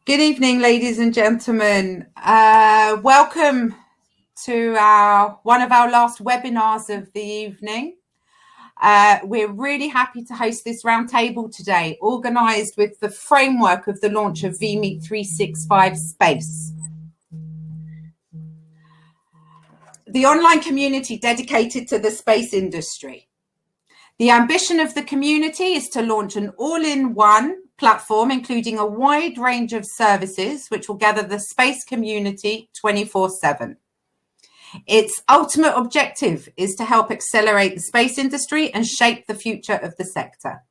Good evening, ladies and gentlemen. Welcome to one of our last webinars of the evening. We're really happy to host this roundtable today, organised with the framework of the launch of vMeet 365 Space, the online community dedicated to the space industry. The ambition of the community is to launch an all-in-one platform, including a wide range of services, which will gather the space community 24/7. Its ultimate objective is to help accelerate the space industry and shape the future of the sector.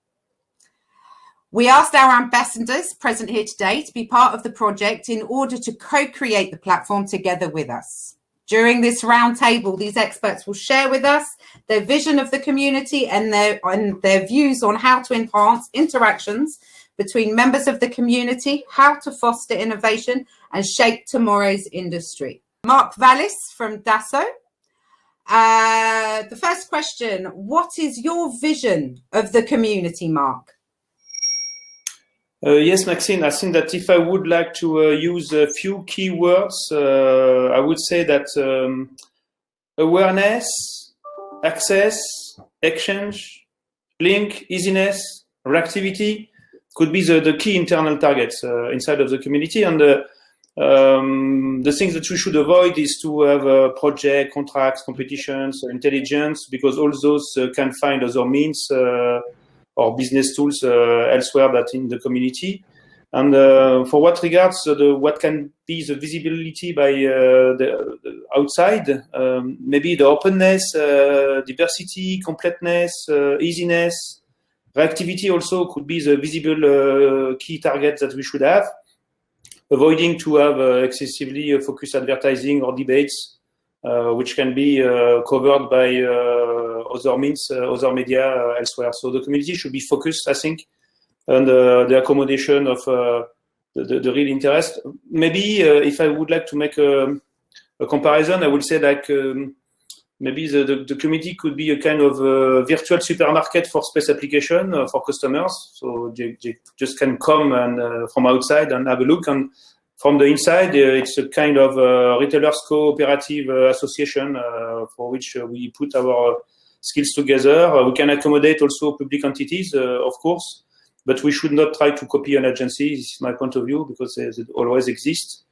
We asked our ambassadors present here today to be part of the project in order to co-create the platform together with us. During this roundtable, these experts will share with us their vision of the community and their views on how to enhance interactions between members of the community, how to foster innovation and shape tomorrow's industry. Mark Vallis from Dassault. The first question, what is your vision of the community, Mark? Yes, Maxine, I think that if I would like to use a few keywords, I would say that awareness, access, exchange, link, easiness, reactivity could be the key internal targets inside of the community. And the things that we should avoid is to have project, contracts, competitions, intelligence, because all those can find other means or business tools elsewhere that in the community. And for what regards what can be the visibility by the outside, maybe the openness, diversity, completeness, easiness, reactivity also could be the visible key target that we should have, avoiding to have excessively focused advertising or debates, which can be covered by other means, other media elsewhere. So the community should be focused, I think, on the accommodation of the real interest. Maybe if I would like to make a comparison, I would say like maybe the community could be a kind of virtual supermarket for space application for customers. So they just can come and from outside and have a look, and from the inside, it's a kind of retailers cooperative association for which we put our skills together. We can accommodate also public entities, of course, but we should not try to copy an agency. This is my point of view, because they always exist.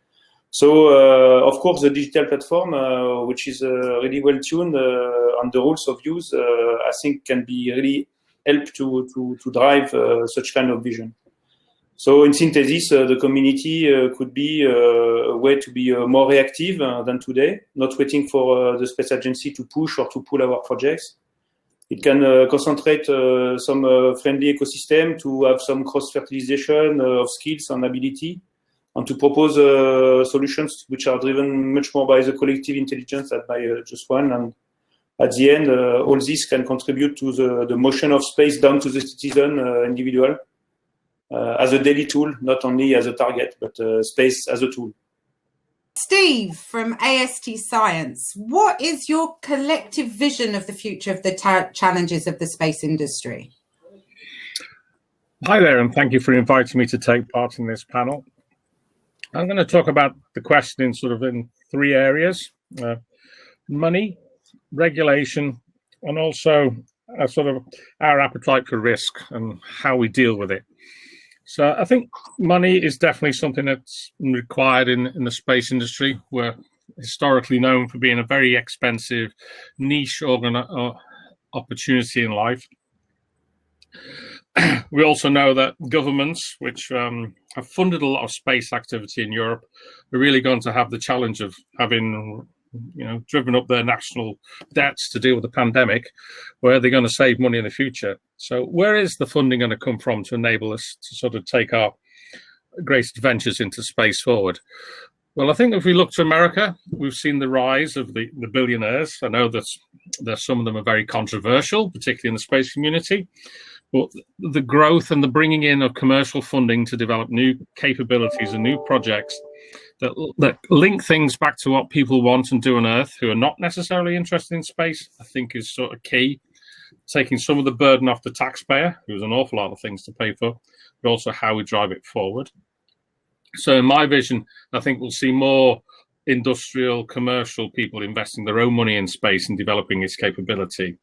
So, of course, the digital platform, which is really well tuned on the rules of use, I think can be really help to drive such kind of vision. So in synthesis, the community could be a way to be more reactive than today, not waiting for the space agency to push or to pull our projects. It can concentrate some friendly ecosystem to have some cross-fertilization of skills and ability, and to propose solutions which are driven much more by the collective intelligence than by just one. And at the end, all this can contribute to the motion of space down to the citizen individual. As a daily tool, not only as a target, but space as a tool. Steve from AST Science, what is your collective vision of the future of the challenges of the space industry? Hi there, and thank you for inviting me to take part in this panel. I'm going to talk about the question in three areas: money, regulation, and also our appetite for risk and how we deal with it. So I think money is definitely something that's required in the space industry. We're historically known for being a very expensive niche opportunity in life. We also know that governments, which have funded a lot of space activity in Europe, are really going to have the challenge of having driven up their national debts to deal with the pandemic. Where they're going to save money in the future. So where is the funding going to come from to enable us to take our great adventures into space forward? Well, I think if we look to America, we've seen the rise of the billionaires. I know that some of them are very controversial, particularly in the space community. But the growth and the bringing in of commercial funding to develop new capabilities and new projects that link things back to what people want and do on Earth, who are not necessarily interested in space, I think is key. Taking some of the burden off the taxpayer, who has an awful lot of things to pay for, but also how we drive it forward. So in my vision, I think we'll see more industrial, commercial people investing their own money in space and developing its capability.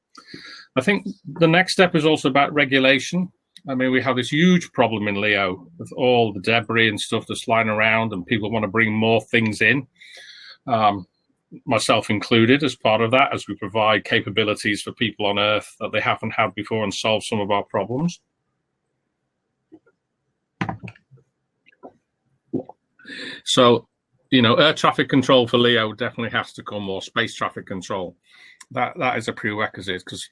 I think the next step is also about regulation. I mean, we have this huge problem in LEO with all the debris and stuff that's flying around, and people want to bring more things in, myself included, as part of that, as we provide capabilities for people on Earth that they haven't had before and solve some of our problems. So, you know, air traffic control for LEO definitely has to come, or space traffic control. That is a prerequisite, because